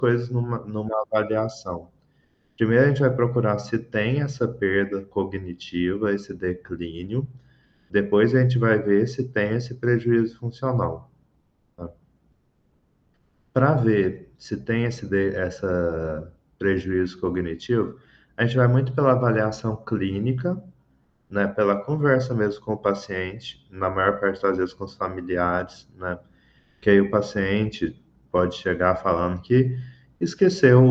coisas numa avaliação. Primeiro a gente vai procurar se tem essa perda cognitiva, esse declínio. Depois a gente vai ver se tem esse prejuízo funcional. Tá? Para ver se tem essa prejuízo cognitivo, a gente vai muito pela avaliação clínica, né, pela conversa mesmo com o paciente, na maior parte das vezes com os familiares, né, que aí o paciente pode chegar falando que esqueceu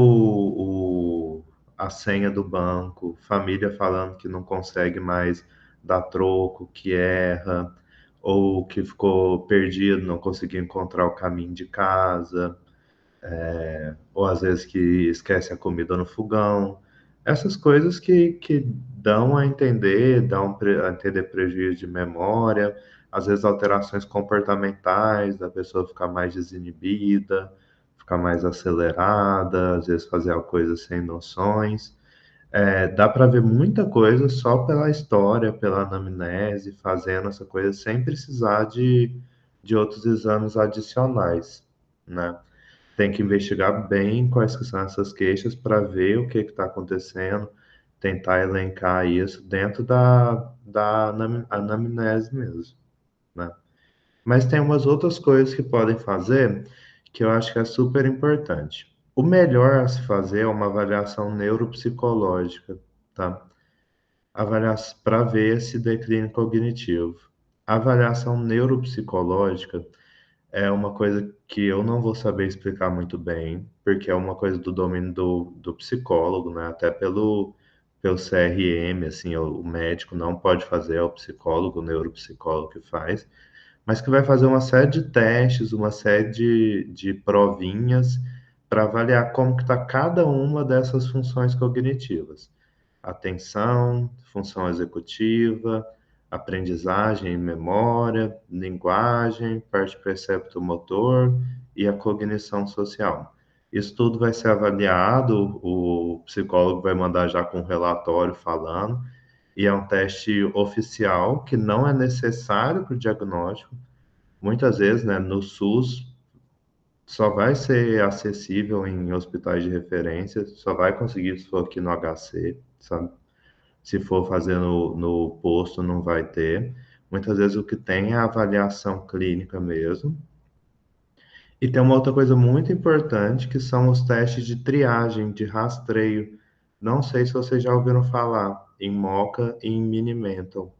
a senha do banco, família falando que não consegue mais dar troco, que erra, ou que ficou perdido, não conseguiu encontrar o caminho de casa, ou às vezes que esquece a comida no fogão. Essas coisas que dão a entender, a entender prejuízo de memória, às vezes alterações comportamentais, da pessoa ficar mais desinibida, ficar mais acelerada, às vezes fazer a coisa sem noções. Dá para ver muita coisa só pela história, pela anamnese, fazendo essa coisa sem precisar de outros exames adicionais, né? Tem que investigar bem quais que são essas queixas para ver o que está acontecendo, tentar elencar isso dentro da anamnese mesmo, né? Mas tem umas outras coisas que podem fazer que eu acho que é super importante. O melhor a se fazer é uma avaliação neuropsicológica, tá? Avaliação para ver esse declínio cognitivo. A avaliação neuropsicológica é uma coisa que eu não vou saber explicar muito bem, porque é uma coisa do domínio do psicólogo, né? Até pelo CRM, assim, o médico não pode fazer, é o psicólogo, o neuropsicólogo que faz, mas que vai fazer uma série de testes, uma série de provinhas para avaliar como que está cada uma dessas funções cognitivas. Atenção, função executiva, aprendizagem e memória, linguagem, parte percepto-motor e a cognição social. Isso tudo vai ser avaliado, o psicólogo vai mandar já com um relatório falando, e é um teste oficial que não é necessário para o diagnóstico. Muitas vezes, né, no SUS, só vai ser acessível em hospitais de referência, só vai conseguir se for aqui no HC, sabe? Se for fazer no posto, não vai ter. Muitas vezes o que tem é a avaliação clínica mesmo. E tem uma outra coisa muito importante, que são os testes de triagem, de rastreio. Não sei se vocês já ouviram falar em MoCA e em Mini-Mental.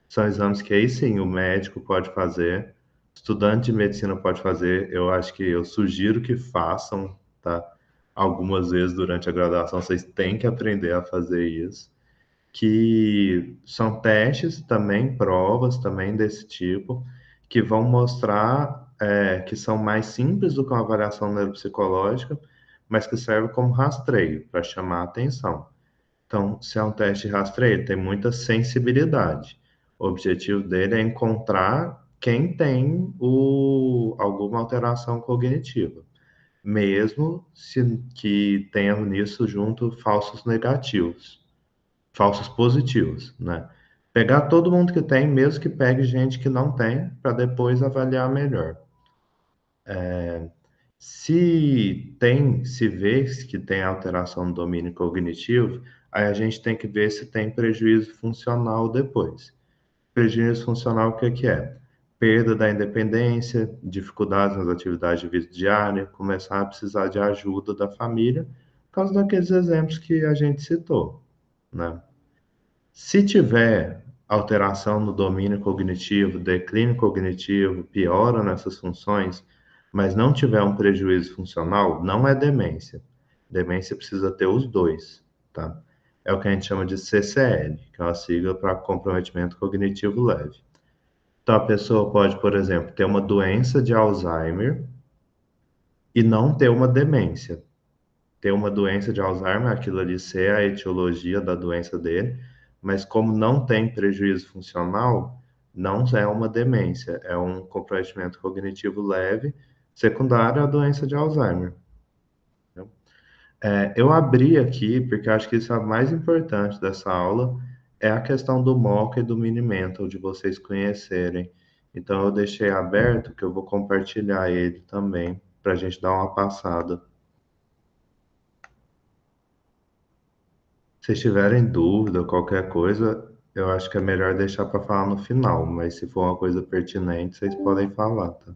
São exames que aí sim o médico pode fazer, estudante de medicina pode fazer. Eu acho que eu sugiro que façam, tá? Algumas vezes durante a graduação, vocês têm que aprender a fazer isso, que são testes também, provas também desse tipo, que vão mostrar que são mais simples do que uma avaliação neuropsicológica, mas que servem como rastreio para chamar a atenção. Então, se é um teste de rastreio, ele tem muita sensibilidade. O objetivo dele é encontrar quem tem alguma alteração cognitiva, mesmo se que tenha nisso junto falsos negativos, falsos positivos, né? Pegar todo mundo que tem, mesmo que pegue gente que não tem, para depois avaliar melhor. Se vê que tem alteração no domínio cognitivo, aí a gente tem que ver se tem prejuízo funcional depois. Prejuízo funcional, o que que é? Perda da independência, dificuldades nas atividades de vida diária, começar a precisar de ajuda da família, por causa daqueles exemplos que a gente citou, né? Se tiver alteração no domínio cognitivo, declínio cognitivo, piora nessas funções, mas não tiver um prejuízo funcional, não é demência. Demência precisa ter os dois, tá? É o que a gente chama de CCL, que é uma sigla para comprometimento cognitivo leve. Então, a pessoa pode, por exemplo, ter uma doença de Alzheimer e não ter uma demência. Ter uma doença de Alzheimer, aquilo ali ser a etiologia da doença dele, mas como não tem prejuízo funcional, não é uma demência, é um comprometimento cognitivo leve, secundário à doença de Alzheimer. Né? Eu abri aqui, porque acho que isso é o mais importante dessa aula, é a questão do MoCA e do Mini-Mental, de vocês conhecerem. Então, eu deixei aberto, que eu vou compartilhar ele também, para a gente dar uma passada. Se tiverem dúvida, qualquer coisa, eu acho que é melhor deixar para falar no final, mas se for uma coisa pertinente, vocês podem falar, tá?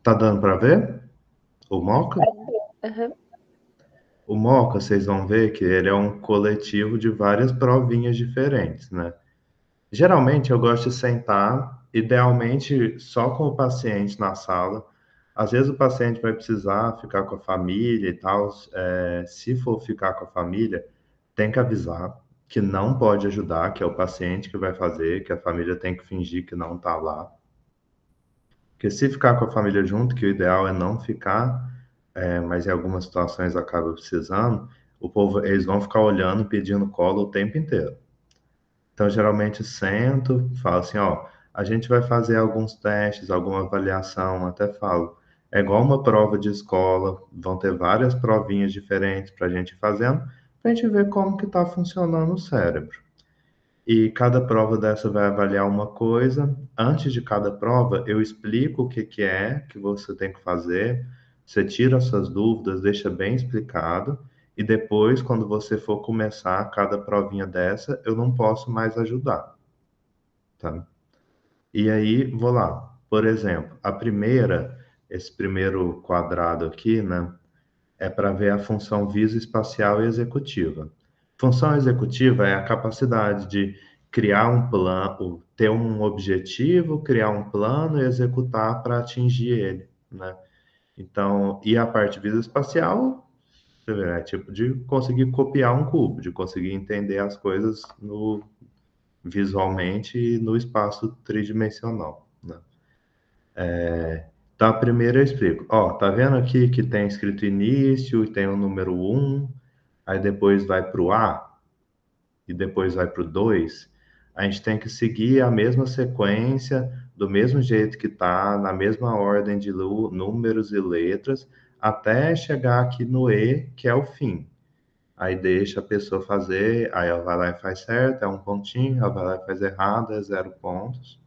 Tá dando para ver o Moca? Aham. O Moca, vocês vão ver que ele é um coletivo de várias provinhas diferentes, né? Geralmente eu gosto de sentar, idealmente só com o paciente na sala. Às vezes o paciente vai precisar ficar com a família e tal. Se for ficar com a família, tem que avisar que não pode ajudar, que é o paciente que vai fazer, que a família tem que fingir que não está lá. Porque se ficar com a família junto, que o ideal é não ficar, mas em algumas situações acaba precisando, o povo, eles vão ficar olhando, pedindo cola o tempo inteiro. Então, geralmente sento, falo assim, ó, a gente vai fazer alguns testes, alguma avaliação, até falo. É igual uma prova de escola, vão ter várias provinhas diferentes para a gente ir fazendo, para a gente ver como que está funcionando o cérebro. E cada prova dessa vai avaliar uma coisa. Antes de cada prova, eu explico o que que é que você tem que fazer. Você tira suas dúvidas, deixa bem explicado. E depois, quando você for começar cada provinha dessa, eu não posso mais ajudar, tá? E aí, vou lá. Por exemplo, a primeira, esse primeiro quadrado aqui, né? É para ver a função visoespacial e executiva. Função executiva é a capacidade de criar um plano, ter um objetivo, criar um plano e executar para atingir ele, né? Então, e a parte visoespacial, é tipo de conseguir copiar um cubo, de conseguir entender as coisas visualmente e no espaço tridimensional, né? Então, a primeira eu explico. Ó, tá vendo aqui que tem escrito início e tem o número um, aí depois vai para o A e depois vai para o 2. A gente tem que seguir a mesma sequência, do mesmo jeito que tá, na mesma ordem de números e letras, até chegar aqui no E, que é o fim. Aí deixa a pessoa fazer, aí ela vai lá e faz certo, é um pontinho, ela vai lá e faz errado, é 0 pontos.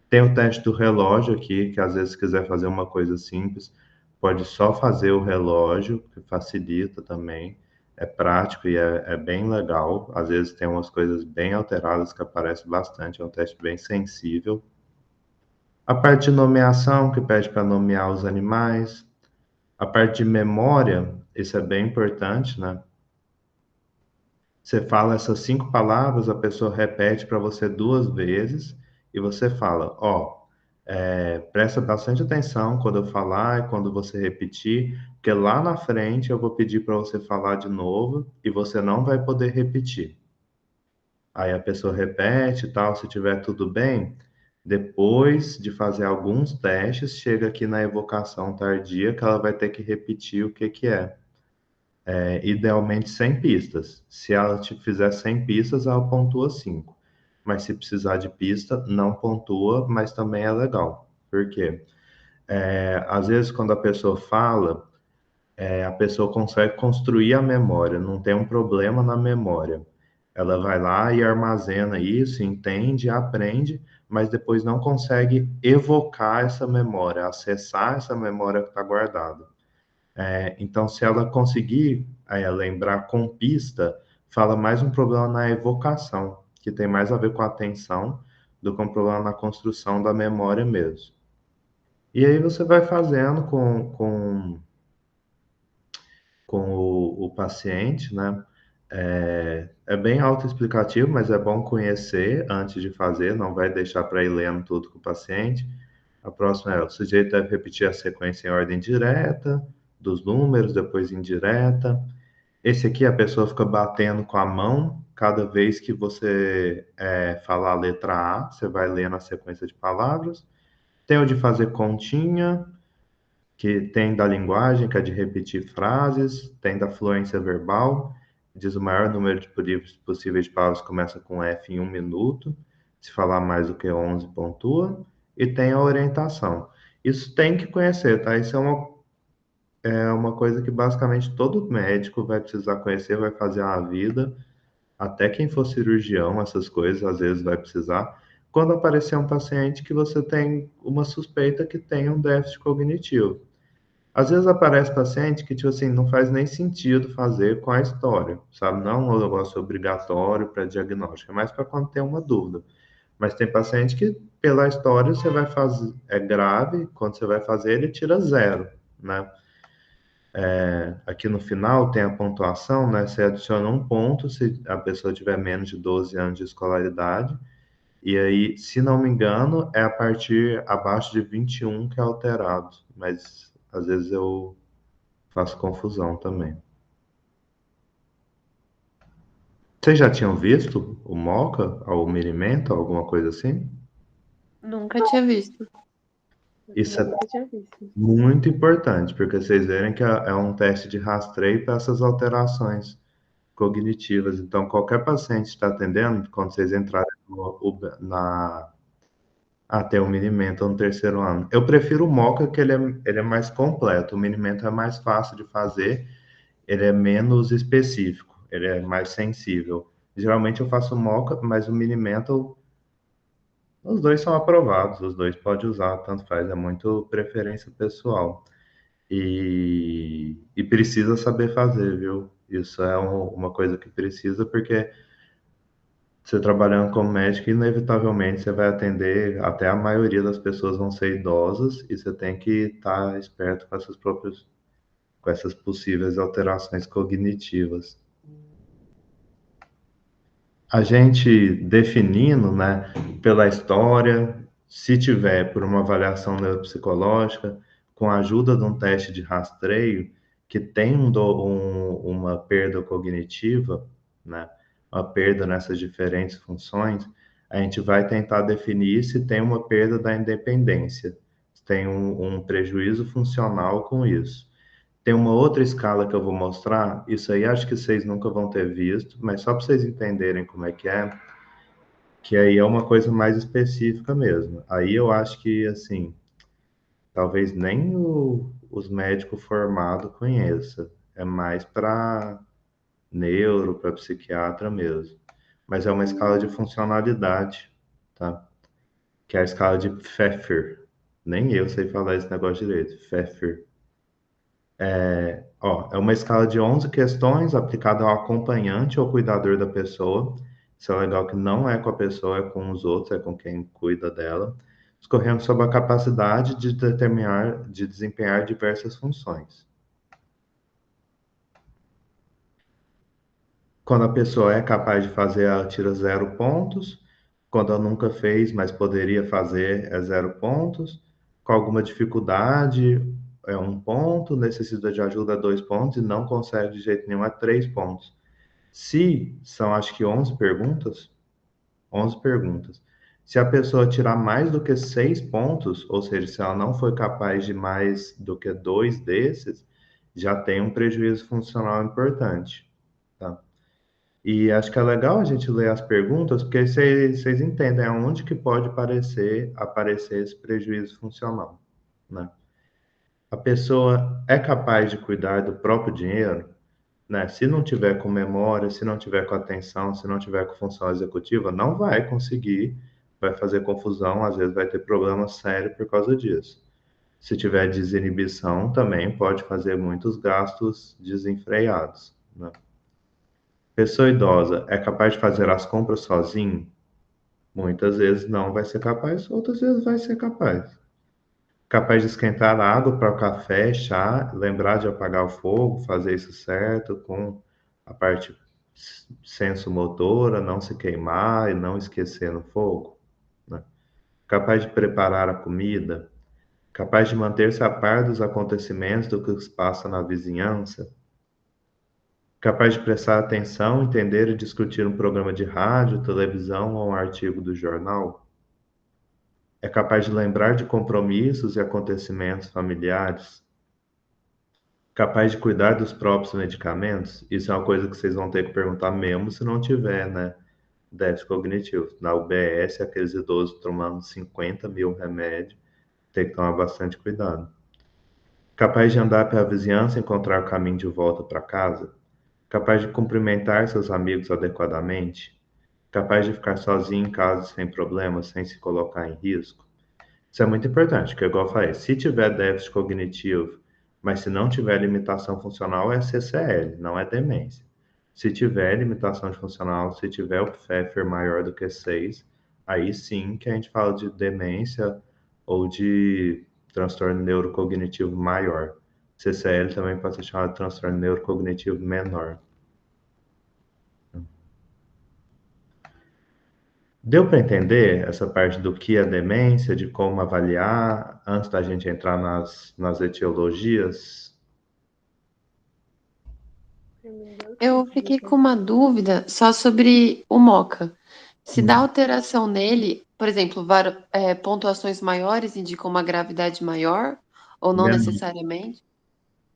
Tem o teste do relógio aqui, que às vezes se quiser fazer uma coisa simples, pode só fazer o relógio, que facilita também. É prático e é bem legal. Às vezes tem umas coisas bem alteradas que aparecem bastante, é um teste bem sensível. A parte de nomeação, que pede para nomear os animais. A parte de memória, isso é bem importante, né? Você fala essas 5 palavras, a pessoa repete para você 2 vezes e você fala, ó, presta bastante atenção quando eu falar e quando você repetir, porque lá na frente eu vou pedir para você falar de novo e você não vai poder repetir. Aí a pessoa repete e tal, se tiver tudo bem, depois de fazer alguns testes, chega aqui na evocação tardia que ela vai ter que repetir o que que é. Idealmente 100 pistas. Se ela te fizer 100 pistas, ela pontua 5. Mas se precisar de pista, não pontua, mas também é legal. Por quê? Às vezes, quando a pessoa fala, a pessoa consegue construir a memória, não tem um problema na memória. Ela vai lá e armazena isso, entende, aprende, mas depois não consegue evocar essa memória, acessar essa memória que está guardada. Então, se ela conseguir lembrar com pista, fala mais um problema na evocação, que tem mais a ver com a atenção do que um problema na construção da memória mesmo. E aí você vai fazendo com o paciente, né? É bem autoexplicativo, mas é bom conhecer antes de fazer, não vai deixar para ir lendo tudo com o paciente. A próxima é: o sujeito deve repetir a sequência em ordem direta, dos números, depois indireta. Esse aqui a pessoa fica batendo com a mão cada vez que você falar a letra A, você vai lendo a sequência de palavras. Tem o de fazer continha, que tem da linguagem, que é de repetir frases, tem da fluência verbal, diz o maior número de possíveis de palavras começa com F em 1 minuto, se falar mais do que 11 pontua, e tem a orientação. Isso tem que conhecer, tá? Isso é uma coisa que basicamente todo médico vai precisar conhecer, vai fazer a vida, até quem for cirurgião, essas coisas às vezes vai precisar. Quando aparecer um paciente que você tem uma suspeita que tem um déficit cognitivo. Às vezes aparece paciente que, tipo assim, não faz nem sentido fazer com a história, sabe? Não é um negócio obrigatório para diagnóstico, é mais para quando tem uma dúvida. Mas tem paciente que, pela história, você vai fazer, é grave, quando você vai fazer, ele tira zero, né? Aqui no final tem a pontuação, né? Você adiciona um ponto se a pessoa tiver menos de 12 anos de escolaridade. E aí, se não me engano, é a partir abaixo de 21 que é alterado. Mas às vezes eu faço confusão também. Vocês já tinham visto o Moca, ou o Mirimento, alguma coisa assim? Nunca tinha visto. Eu Isso também é nunca tinha visto. muito importante, porque vocês verem que é um teste de rastreio para essas alterações cognitivas. Então, qualquer paciente está atendendo, quando vocês entrarem até o Minimento no terceiro ano. Eu prefiro o Moca, que ele é mais completo. O Minimento é mais fácil de fazer, ele é menos específico, ele é mais sensível. Geralmente eu faço o Moca, mas o Minimento, os dois são aprovados, os dois pode usar, tanto faz, é muito preferência pessoal. E precisa saber fazer, viu? Isso é uma coisa que precisa, porque você trabalhando como médico, inevitavelmente você vai atender, até a maioria das pessoas vão ser idosas, e você tem que estar esperto com essas possíveis alterações cognitivas. A gente definindo, né, pela história, se tiver por uma avaliação neuropsicológica, com a ajuda de um teste de rastreio, que tem uma perda cognitiva, né, uma perda nessas diferentes funções, a gente vai tentar definir se tem uma perda da independência, se tem um prejuízo funcional com isso. Tem uma outra escala que eu vou mostrar, isso aí acho que vocês nunca vão ter visto, mas só para vocês entenderem como é, que aí é uma coisa mais específica mesmo. Aí eu acho que, assim, talvez nem os médicos formados conheça, é mais para neuro, para psiquiatra mesmo. Mas é uma escala de funcionalidade, tá? Que é a escala de Pfeffer. Nem eu sei falar esse negócio direito, Pfeffer. Ó, é uma escala de 11 questões aplicada ao acompanhante ou cuidador da pessoa. Isso é legal que não é com a pessoa, é com os outros, é com quem cuida dela, escorrendo sobre a capacidade de desempenhar diversas funções. Quando a pessoa é capaz de fazer, ela tira 0 pontos. Quando ela nunca fez, mas poderia fazer, é 0 pontos. Com alguma dificuldade, é 1 ponto. Necessita de ajuda, é 2 pontos. E não consegue de jeito nenhum, é 3 pontos. Se são, acho que 11 perguntas, 11 perguntas. Se a pessoa tirar mais do que 6 pontos, ou seja, se ela não foi capaz de mais do que dois desses, já tem um prejuízo funcional importante, tá? E acho que é legal a gente ler as perguntas, porque vocês entendem aonde que pode aparecer esse prejuízo funcional, né? A pessoa é capaz de cuidar do próprio dinheiro, né? Se não tiver com memória, se não tiver com atenção, se não tiver com função executiva, não vai conseguir, vai fazer confusão, às vezes vai ter problema sério por causa disso. Se tiver desinibição, também pode fazer muitos gastos desenfreados, né? Pessoa idosa é capaz de fazer as compras sozinho? Muitas vezes não vai ser capaz, outras vezes vai ser capaz. Capaz de esquentar a água para o café, chá, lembrar de apagar o fogo, fazer isso certo, com a parte senso motora, não se queimar e não esquecer no fogo, né? Capaz de preparar a comida, capaz de manter-se a par dos acontecimentos do que se passa na vizinhança, capaz de prestar atenção, entender e discutir um programa de rádio, televisão ou um artigo do jornal, é capaz de lembrar de compromissos e acontecimentos familiares, capaz de cuidar dos próprios medicamentos. Isso é uma coisa que vocês vão ter que perguntar mesmo se não tiver, né, déficit cognitivo. Na UBS, aqueles idosos tomando 50 mil remédios, tem que tomar bastante cuidado. Capaz de andar pela vizinhança e encontrar o caminho de volta para casa, capaz de cumprimentar seus amigos adequadamente, capaz de ficar sozinho em casa sem problemas, sem se colocar em risco. Isso é muito importante, porque igual eu falei, se tiver déficit cognitivo, Mas se não tiver limitação funcional, é CCL, não é demência. Se tiver limitação funcional, se tiver o Pfeffer maior do que 6, aí sim que a gente fala de demência ou de transtorno neurocognitivo maior. CCL também pode ser chamado de transtorno neurocognitivo menor. Deu para entender essa parte do que é demência, de como avaliar, antes da gente entrar nas etiologias? Eu fiquei com uma dúvida só sobre o Moca. Se dá Hum. alteração nele, por exemplo, pontuações maiores indicam uma gravidade maior, ou não Men- necessariamente?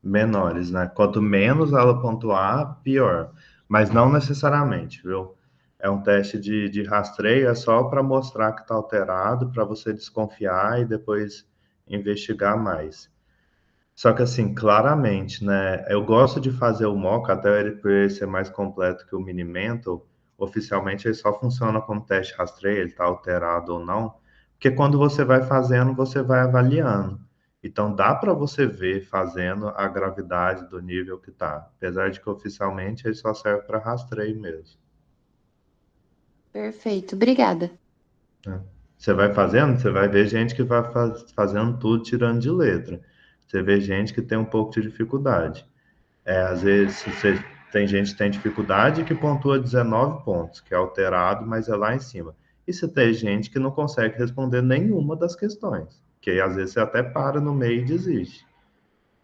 Menores, né? Quanto menos ela pontuar, pior. Mas não necessariamente, viu? É um teste de rastreio, é só para mostrar que está alterado, para você desconfiar e depois investigar mais. Só que assim, claramente, né? Eu gosto de fazer o mock, até ele por ele ser mais completo que o Minimental. Oficialmente ele só funciona como teste rastreio, ele está alterado ou não. Porque quando você vai fazendo, você vai avaliando. Então dá para você ver fazendo a gravidade do nível que tá. Apesar de que oficialmente ele só serve para rastreio mesmo, Perfeito, obrigada. né? Você vai fazendo, você vai ver gente que vai fazendo tudo tirando de letra. Você vê gente que tem um pouco de dificuldade. Às vezes você tem gente que tem dificuldade que pontua 19 pontos, que é alterado, mas é lá em cima. E você tem gente que não consegue responder nenhuma das questões, que aí, às vezes você até para no meio e desiste.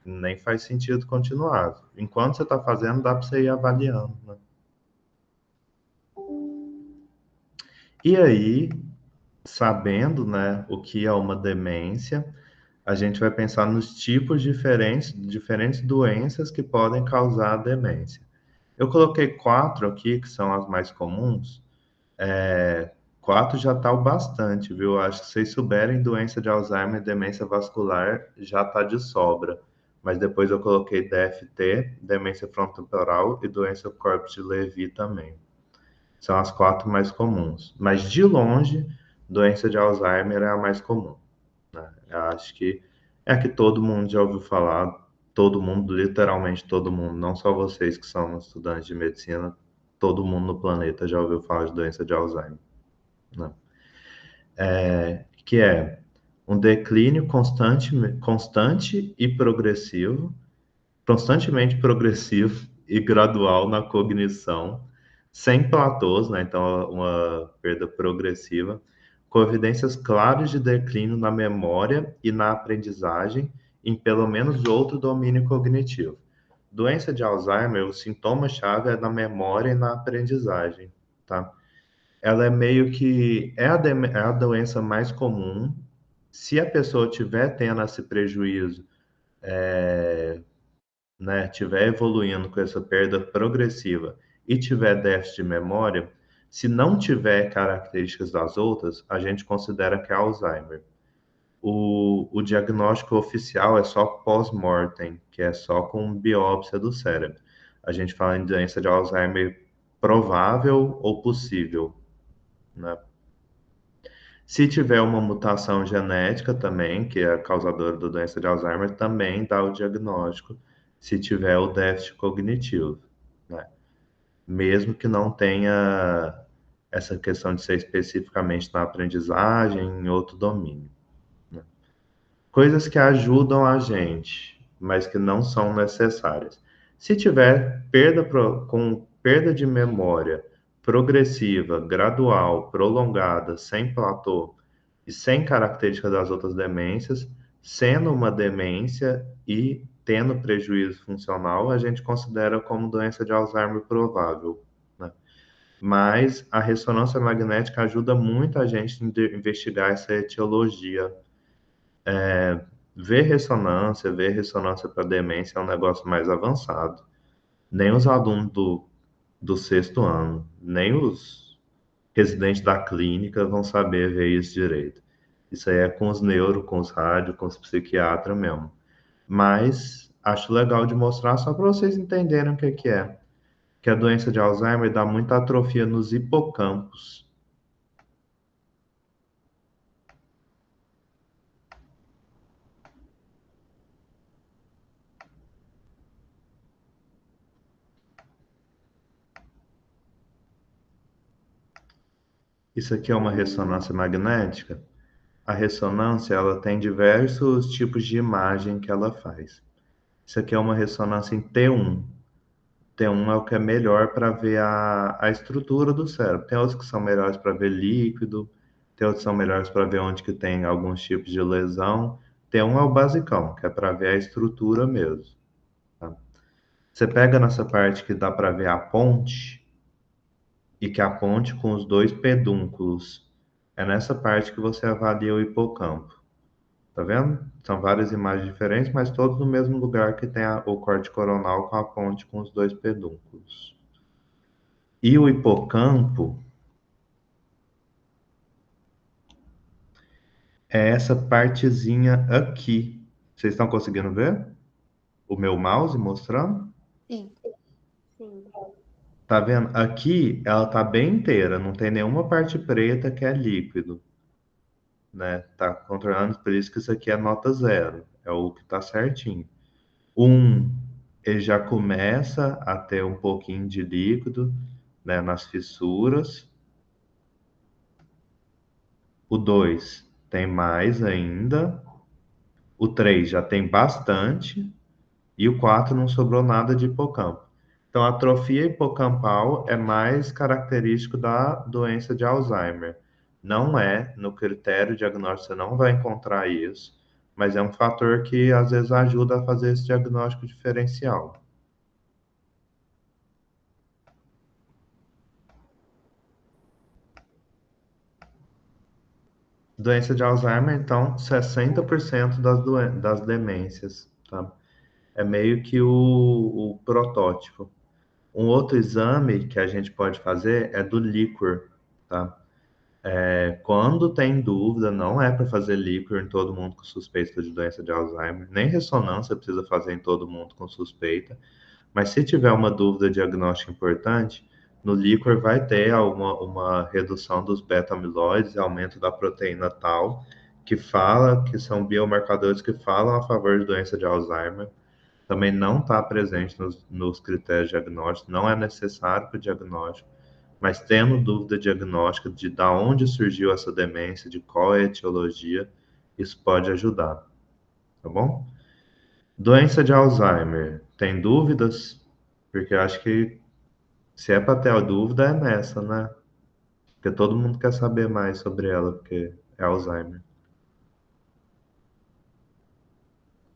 Nem faz sentido continuar. Enquanto você está fazendo, dá para você ir avaliando, né? E aí, sabendo, né, o que é uma demência, a gente vai pensar nos tipos diferentes doenças que podem causar a demência. Eu coloquei quatro aqui, que são as mais comuns. Quatro já está o bastante, viu? Acho que se vocês souberem doença de Alzheimer e demência vascular, já está de sobra. Mas depois eu coloquei DFT, demência frontotemporal e doença corpus de Levy também. São as quatro mais comuns. Mas de longe, doença de Alzheimer é a mais comum, né? Eu acho que é a que todo mundo já ouviu falar, todo mundo, literalmente todo mundo, não só vocês que são estudantes de medicina, todo mundo no planeta já ouviu falar de doença de Alzheimer, né? Que é um declínio constante e progressivo, constantemente progressivo e gradual na cognição, sem platôs, né? Então, uma perda progressiva, com evidências claras de declínio na memória e na aprendizagem em pelo menos outro domínio cognitivo. Doença de Alzheimer, o sintoma-chave é na memória e na aprendizagem, tá? Ela é meio que é a doença mais comum. Se a pessoa tiver tendo esse prejuízo, né, tiver evoluindo com essa perda progressiva e tiver déficit de memória, se não tiver características das outras, a gente considera que é Alzheimer. O diagnóstico oficial é só pós-mortem, que é só com biópsia do cérebro. A gente fala em doença de Alzheimer provável ou possível, né? Se tiver uma mutação genética também, que é a causadora da doença de Alzheimer, também dá o diagnóstico se tiver o déficit cognitivo, né? Mesmo que não tenha essa questão de ser especificamente na aprendizagem, em outro domínio, né? Coisas que ajudam a gente, mas que não são necessárias. Se tiver com perda de memória progressiva, gradual, prolongada, sem platô, e sem característica das outras demências, sendo uma demência e tendo prejuízo funcional, a gente considera como doença de Alzheimer provável, né? Mas a ressonância magnética ajuda muito a gente a investigar essa etiologia. Ver ressonância para demência é um negócio mais avançado. Nem os alunos do sexto ano, nem os residentes da clínica vão saber ver isso direito. Isso aí é com os neuro, com os rádio, com os psiquiatras mesmo. Mas acho legal de mostrar só para vocês entenderem o que que é. Que a doença de Alzheimer dá muita atrofia nos hipocampos. Isso aqui é uma ressonância magnética. A ressonância, ela tem diversos tipos de imagem que ela faz. Isso aqui é uma ressonância em T1. T1 é o que é melhor para ver a estrutura do cérebro. Tem outros que são melhores para ver líquido, tem outros que são melhores para ver onde que tem alguns tipos de lesão. T1 é o basicão, que é para ver a estrutura mesmo. Tá? Você pega nessa parte que dá para ver a ponte, e que a ponte com os dois pedúnculos. É nessa parte que você avalia o hipocampo. Tá vendo? São várias imagens diferentes, mas todos no mesmo lugar que tem o corte coronal com a ponte com os dois pedúnculos. E o hipocampo é essa partezinha aqui. Vocês estão conseguindo ver? O meu mouse mostrando? Sim. Tá vendo? Aqui ela tá bem inteira, não tem nenhuma parte preta que é líquido, né? Tá controlando, por isso que isso aqui é nota zero, é o que tá certinho. Um, ele já começa a ter um pouquinho de líquido, né, nas fissuras. O 2 tem mais ainda. O 3 já tem bastante. E o 4 não sobrou nada de hipocampo. Então, a atrofia hipocampal é mais característico da doença de Alzheimer. Não é, no critério diagnóstico, você não vai encontrar isso, mas é um fator que às vezes ajuda a fazer esse diagnóstico diferencial. Doença de Alzheimer, então, 60% das demências, tá? É meio que o protótipo. Um outro exame que a gente pode fazer é do líquor, tá? Quando tem dúvida, não é para fazer líquor em todo mundo com suspeita de doença de Alzheimer, nem ressonância precisa fazer em todo mundo com suspeita, mas se tiver uma dúvida diagnóstica importante, no líquor vai ter uma redução dos beta-amiloides, aumento da proteína tal, que fala que são biomarcadores que falam a favor de doença de Alzheimer. Também não está presente nos critérios diagnósticos, não é necessário para o diagnóstico, mas tendo dúvida diagnóstica de da onde surgiu essa demência, de qual é a etiologia, isso pode ajudar, tá bom? Doença de Alzheimer, tem dúvidas? Porque eu acho que se é para ter a dúvida, é nessa, né? Porque todo mundo quer saber mais sobre ela, porque é Alzheimer.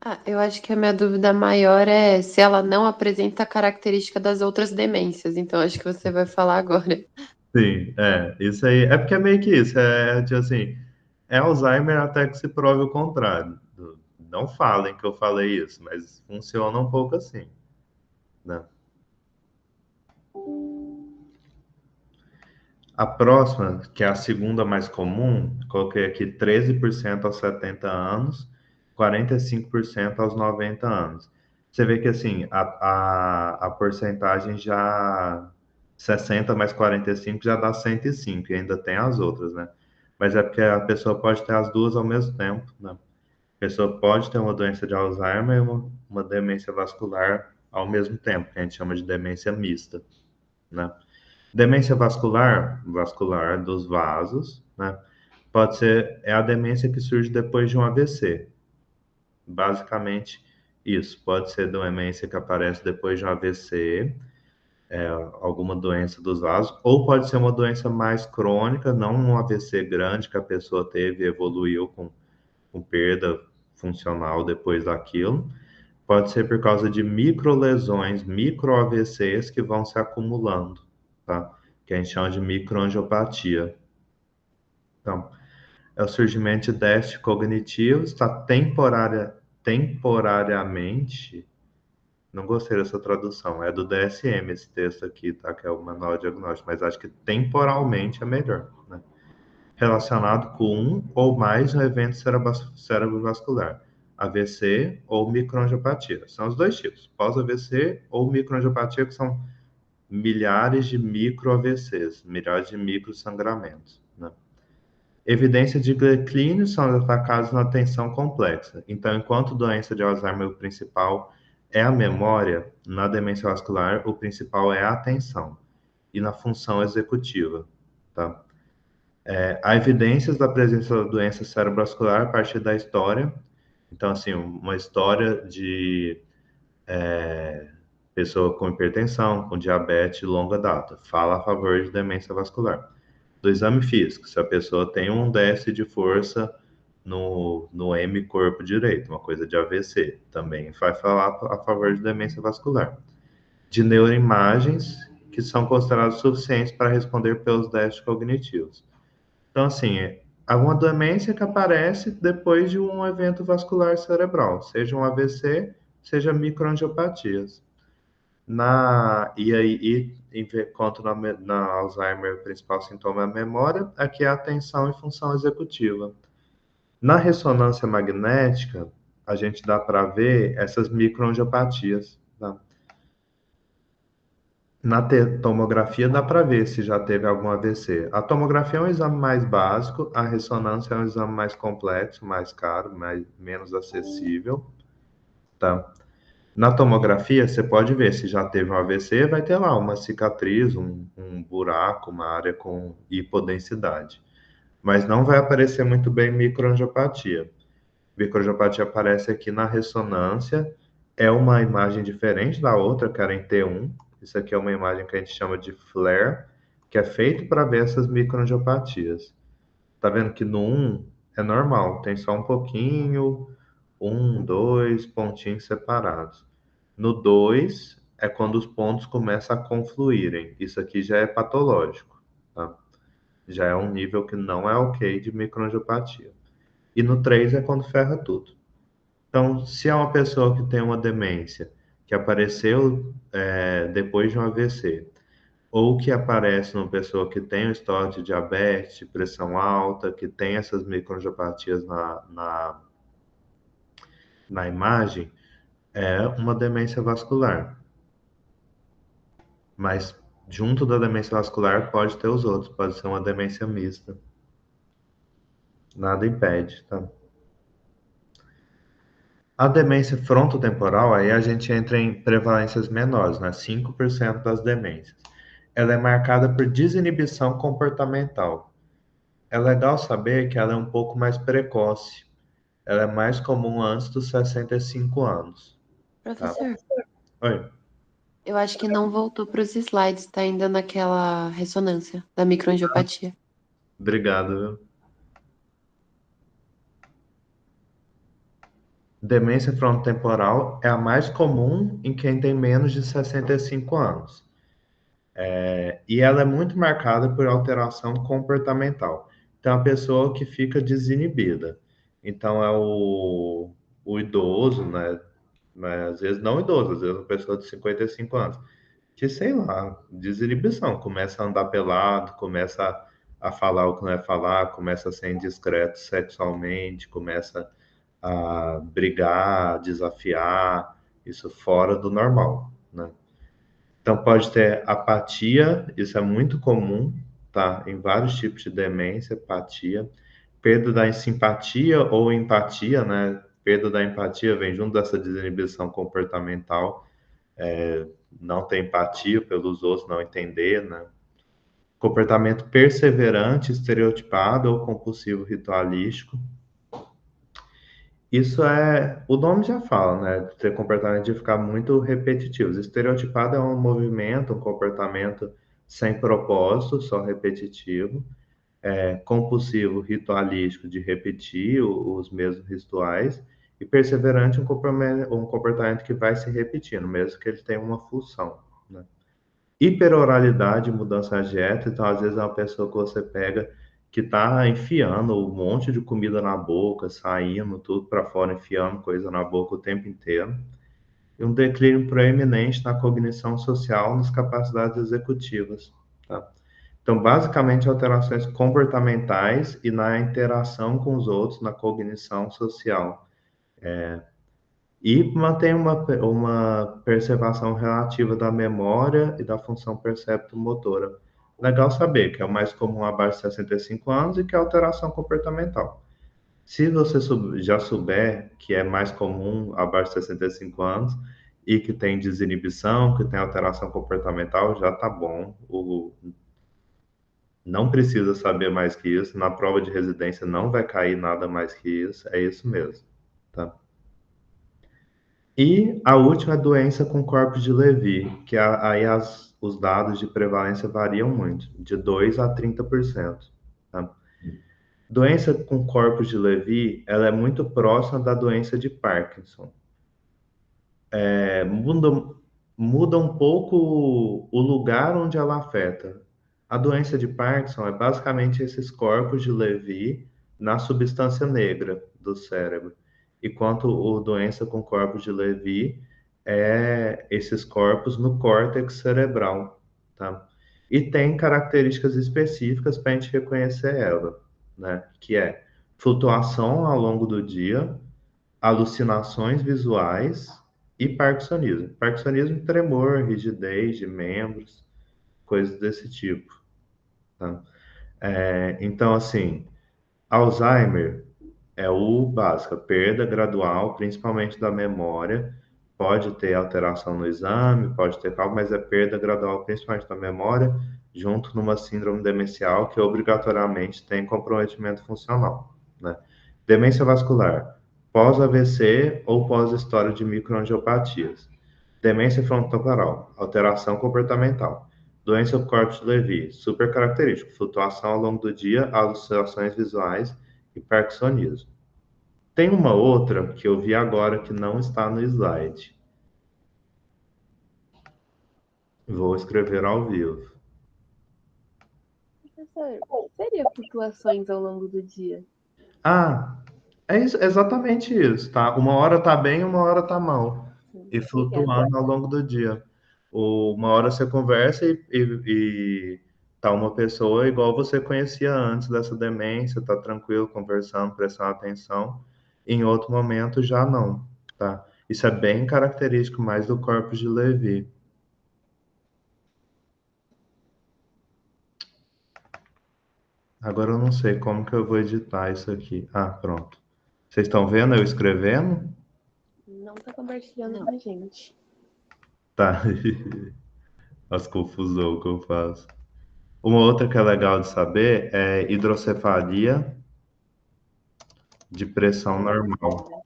Ah, eu acho que a minha dúvida maior é se ela não apresenta a característica das outras demências. Então, acho que você vai falar agora. Sim, isso aí. É porque é meio que isso, tipo assim, é Alzheimer até que se prove o contrário. Não falem que eu falei isso, mas funciona um pouco assim, né? A próxima, que é a segunda mais comum, coloquei aqui 13% aos 70 anos, 45% aos 90 anos. Você vê que assim, a porcentagem já 60 mais 45 já dá 105, e ainda tem as outras, né? Mas é porque a pessoa pode ter as duas ao mesmo tempo, né? A pessoa pode ter uma doença de Alzheimer e uma demência vascular ao mesmo tempo, que a gente chama de demência mista, né? Demência vascular dos vasos, né? Pode ser, é a demência que surge depois de um AVC. Basicamente, isso. Pode ser demência que aparece depois de um AVC, alguma doença dos vasos, ou pode ser uma doença mais crônica, não um AVC grande que a pessoa teve e evoluiu com perda funcional depois daquilo. Pode ser por causa de microlesões, micro AVCs que vão se acumulando, tá? Que a gente chama de microangiopatia. Então, é o surgimento de déficit cognitivo, está temporariamente, não gostei dessa tradução, é do DSM esse texto aqui, tá? Que é o Manual Diagnóstico, mas acho que temporalmente é melhor, né? Relacionado com um ou mais um evento cerebrovascular, AVC ou microangiopatia. São os dois tipos, pós-AVC ou microangiopatia, que são milhares de micro-AVCs, milhares de microsangramentos, né? Evidência de declínio são atacados na atenção complexa. Então, enquanto doença de Alzheimer o principal é a memória, na demência vascular o principal é a atenção e na função executiva, tá? Há evidências da presença da doença cerebrovascular a partir da história. Então, assim, uma história de pessoa com hipertensão, com diabetes de longa data, fala a favor de demência vascular. Do exame físico, se a pessoa tem um déficit de força no M corpo direito, uma coisa de AVC, também vai falar a favor de demência vascular. De neuroimagens, que são consideradas suficientes para responder pelos déficits cognitivos. Então, assim, alguma demência que aparece depois de um evento vascular cerebral, seja um AVC, seja microangiopatias. Enquanto na Alzheimer, o principal sintoma é a memória, aqui é a atenção e função executiva. Na ressonância magnética, a gente dá para ver essas microangiopatias. Tá? Na tomografia dá para ver se já teve algum AVC. A tomografia é um exame mais básico, a ressonância é um exame mais complexo, mais caro, menos acessível. Tá? Na tomografia, você pode ver se já teve um AVC, vai ter lá uma cicatriz, um buraco, uma área com hipodensidade. Mas não vai aparecer muito bem microangiopatia. Microangiopatia aparece aqui na ressonância, é uma imagem diferente da outra, que era em T1. Isso aqui é uma imagem que a gente chama de flare, que é feito para ver essas microangiopatias. Tá vendo que no 1 é normal, tem só um pouquinho, um, dois pontinhos separados. No 2 é quando os pontos começam a confluírem. Isso aqui já é patológico, tá? Já é um nível que não é ok de microangiopatia. E no 3 é quando ferra tudo. Então, se é uma pessoa que tem uma demência que apareceu depois de um AVC, ou que aparece numa pessoa que tem um histórico de diabetes, de pressão alta, que tem essas microangiopatias na imagem, é uma demência vascular. Mas junto da demência vascular pode ter os outros, pode ser uma demência mista. Nada impede, tá? A demência frontotemporal, aí a gente entra em prevalências menores, né? 5% das demências. Ela é marcada por desinibição comportamental. É legal saber que ela é um pouco mais precoce. Ela é mais comum antes dos 65 anos, tá? Professor, Oi, eu acho que não voltou para os slides, está ainda naquela ressonância da microangiopatia. obrigado, viu? Demência frontotemporal é a mais comum em quem tem menos de 65 anos. E ela é muito marcada por alteração comportamental. Então, a pessoa que fica desinibida. Então, é o idoso, né? Mas, às vezes não idoso, às vezes uma pessoa de 55 anos, que, sei lá, desinibição, começa a andar pelado, começa a falar o que não é falar, começa a ser indiscreto sexualmente, começa a brigar, desafiar, isso fora do normal, né? Então, pode ter apatia, isso é muito comum, tá? Em vários tipos de demência, apatia. Perda da simpatia ou empatia, né? Perda da empatia vem junto dessa desinibição comportamental, não ter empatia pelos outros, não entender, né? Comportamento perseverante, estereotipado ou compulsivo ritualístico. Isso o nome já fala, né? Ter comportamento de ficar muito repetitivos. Estereotipado é um movimento, um comportamento sem propósito, só repetitivo. Compulsivo, ritualístico, de repetir os mesmos rituais. E perseverante, um comportamento que vai se repetindo, mesmo que ele tenha uma função, né? Hiperoralidade, mudança na dieta. Então, às vezes, é uma pessoa que você pega que tá enfiando um monte de comida na boca, saindo tudo para fora, enfiando coisa na boca o tempo inteiro. E um declínio proeminente na cognição social, nas capacidades executivas, tá? Então, basicamente, alterações comportamentais e na interação com os outros, na cognição social. E mantém uma preservação relativa da memória e da função percepto-motora. Legal saber que é o mais comum abaixo de 65 anos e que é alteração comportamental. Se você já souber que é mais comum abaixo de 65 anos e que tem desinibição, que tem alteração comportamental, já tá bom. Não precisa saber mais que isso. Na prova de residência não vai cair nada mais que isso. É isso mesmo, tá? E a última é doença com corpos de Levy, que aí os dados de prevalência variam muito, de 2 a 30%. Tá? Doença com corpos de Levy, ela é muito próxima da doença de Parkinson. Muda um pouco o lugar onde ela afeta. A doença de Parkinson é basicamente esses corpos de Levy na substância negra do cérebro, enquanto a doença com corpos de Levy é esses corpos no córtex cerebral, tá? E tem características específicas para a gente reconhecer ela, né? Que é flutuação ao longo do dia, alucinações visuais e parkinsonismo. Parkinsonismo, tremor, rigidez de membros, coisas desse tipo, tá? Então, assim, Alzheimer é o básico, perda gradual, principalmente da memória. Pode ter alteração no exame, pode ter cálculo, mas é perda gradual, principalmente da memória, junto numa síndrome demencial que obrigatoriamente tem comprometimento funcional, né? Demência vascular, pós-AVC ou pós-história de microangiopatias. Demência frontotemporal, alteração comportamental. Doença do corpo de Levy, super característico, flutuação ao longo do dia, alucinações visuais e parkinsonismo. Tem uma outra que eu vi agora que não está no slide. Vou escrever ao vivo. Professor, o que seria flutuações ao longo do dia? Ah, é exatamente isso, tá? Uma hora tá bem, uma hora tá mal. Sim, E obrigada. flutuando ao longo do dia. Uma hora você conversa e tá uma pessoa igual você conhecia antes dessa demência, tá tranquilo, conversando, prestando atenção. Em outro momento já não, tá? Isso é bem característico mais do corpo de Levy. Agora eu não sei como que eu vou editar isso aqui. Ah, pronto. Vocês estão vendo eu escrevendo? Não está compartilhando com a gente. Tá. As confusão que eu faço. Uma outra que é legal de saber é hidrocefalia de pressão normal.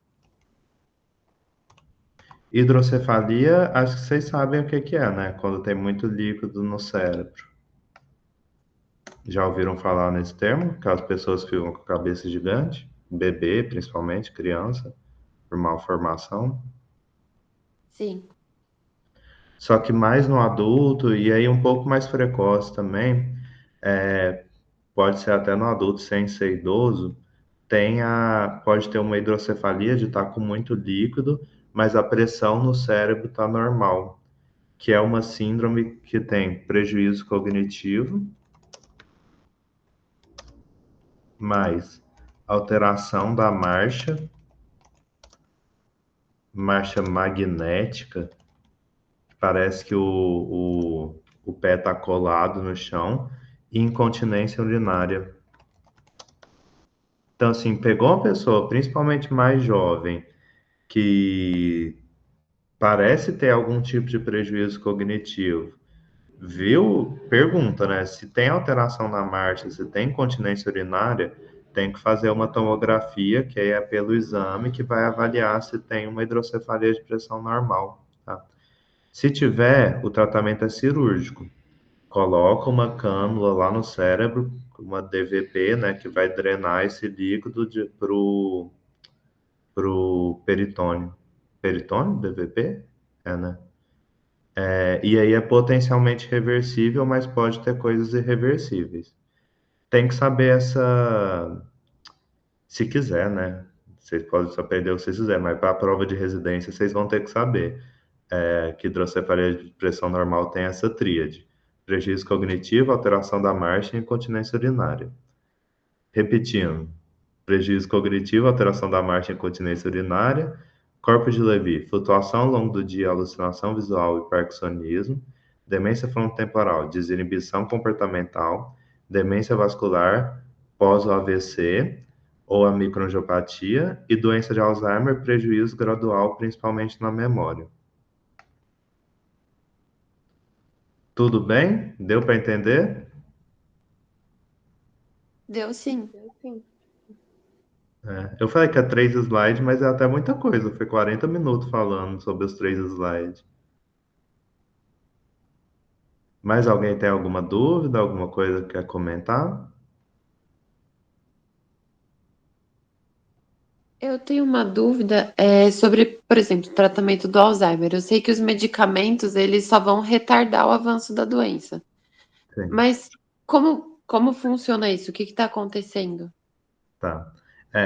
Hidrocefalia, acho que vocês sabem o que que é, né? Quando tem muito líquido no cérebro. Já ouviram falar nesse termo? Aquelas pessoas que ficam com a cabeça gigante, bebê, principalmente, criança, por malformação. Sim. Só que mais no adulto, e aí um pouco mais precoce também, é, pode ser até no adulto sem ser idoso, pode ter uma hidrocefalia de estar com muito líquido, mas a pressão no cérebro está normal, que é uma síndrome que tem prejuízo cognitivo, mais alteração da marcha magnética, parece que o pé está colado no chão, e incontinência urinária. Então, assim, pegou uma pessoa, principalmente mais jovem, que parece ter algum tipo de prejuízo cognitivo, viu? Pergunta, né? Se tem alteração na marcha, se tem incontinência urinária, tem que fazer uma tomografia, que aí é pelo exame, que vai avaliar se tem uma hidrocefalia de pressão normal, tá? Se tiver, o tratamento é cirúrgico. Coloca uma cânula lá no cérebro, uma DVP, né, que vai drenar esse líquido pro peritônio. Peritônio? DVP? É, né? E aí é potencialmente reversível, mas pode ter coisas irreversíveis. Tem que saber se quiser, né? Vocês podem só perder o que vocês quiserem, mas para a prova de residência vocês vão ter que saber que hidrocefalia de pressão normal tem essa tríade: prejuízo cognitivo, alteração da marcha e incontinência urinária. Repetindo: prejuízo cognitivo, alteração da marcha e incontinência urinária, corpo de Levy, flutuação ao longo do dia, alucinação visual e parkinsonismo, demência frontotemporal, desinibição comportamental, demência vascular, pós-AVC ou a microangiopatia e doença de Alzheimer, prejuízo gradual, principalmente na memória. Tudo bem? Deu para entender? Deu sim. Eu falei que é 3 slides, mas é até muita coisa. Foi 40 minutos falando sobre os 3 slides. Mais alguém tem alguma dúvida, alguma coisa que quer comentar? Eu tenho uma dúvida sobre, por exemplo, o tratamento do Alzheimer. Eu sei que os medicamentos eles só vão retardar o avanço da doença. Sim, Mas como funciona isso? O que está acontecendo? tá.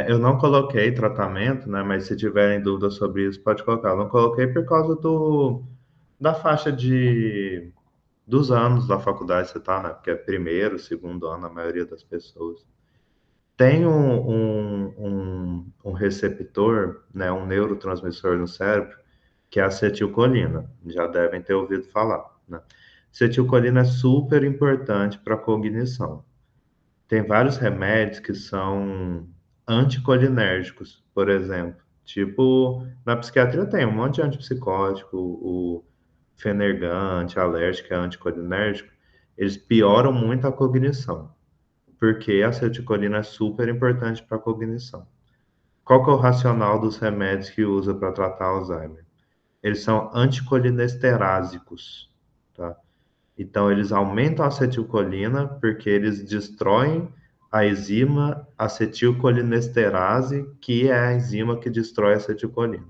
Eu não coloquei tratamento, né? Mas se tiverem dúvida sobre isso, pode colocar. Eu não coloquei por causa da faixa dos anos da faculdade que você tá, né? Porque é primeiro, segundo ano, a maioria das pessoas. Tem um receptor, né? Um neurotransmissor no cérebro, que é a acetilcolina. Já devem ter ouvido falar, né? Acetilcolina é super importante para a cognição. Tem vários remédios que são anticolinérgicos, por exemplo. Tipo, na psiquiatria tem um monte de antipsicótico, o Fenergan, antialérgico, que é anticolinérgico. Eles pioram muito a cognição, porque a acetilcolina é super importante para a cognição. Qual que é o racional dos remédios que usa para tratar Alzheimer? Eles são anticolinesterásicos, tá? Então, eles aumentam a acetilcolina porque eles destroem a enzima acetilcolinesterase, que é a enzima que destrói a acetilcolina.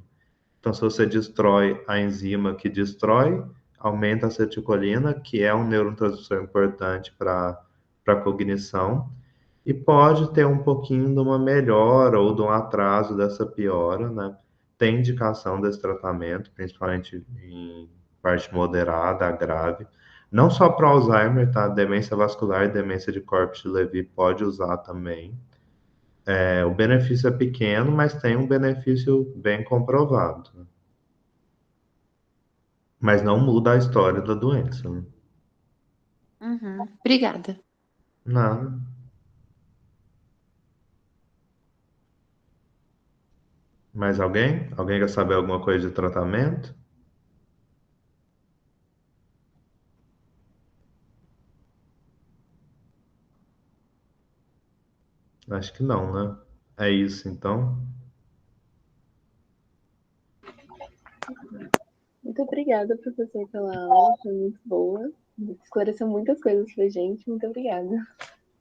Então, se você destrói a enzima que destrói, aumenta a acetilcolina, que é um neurotransmissor importante para a cognição, e pode ter um pouquinho de uma melhora ou de um atraso dessa piora, né? Tem indicação desse tratamento, principalmente em parte moderada a grave. Não só para Alzheimer, tá? Demência vascular e demência de Corpus-Levy pode usar também. O benefício é pequeno, mas tem um benefício bem comprovado, né? Mas não muda a história da doença, né? Uhum. Obrigada. Nada. Mais alguém? Alguém quer saber alguma coisa de tratamento? Acho que não, né? É isso, então. Muito obrigada, professor, pela aula, foi muito boa. Esclareceu muitas coisas pra gente. Muito obrigada.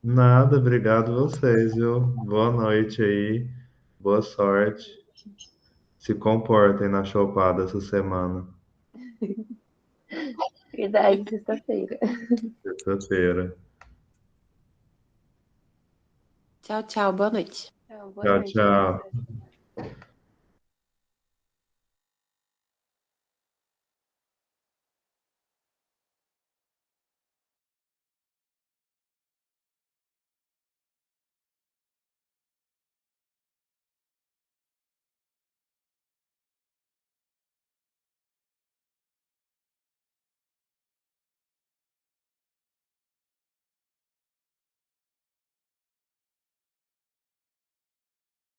Nada, obrigado vocês, viu? Boa noite aí, boa sorte. Se comportem na chopada essa semana, Verdade, sexta-feira. sexta-feira. Tchau, tchau. Boa noite. Tchau, boa Tchau, noite, tchau. professor.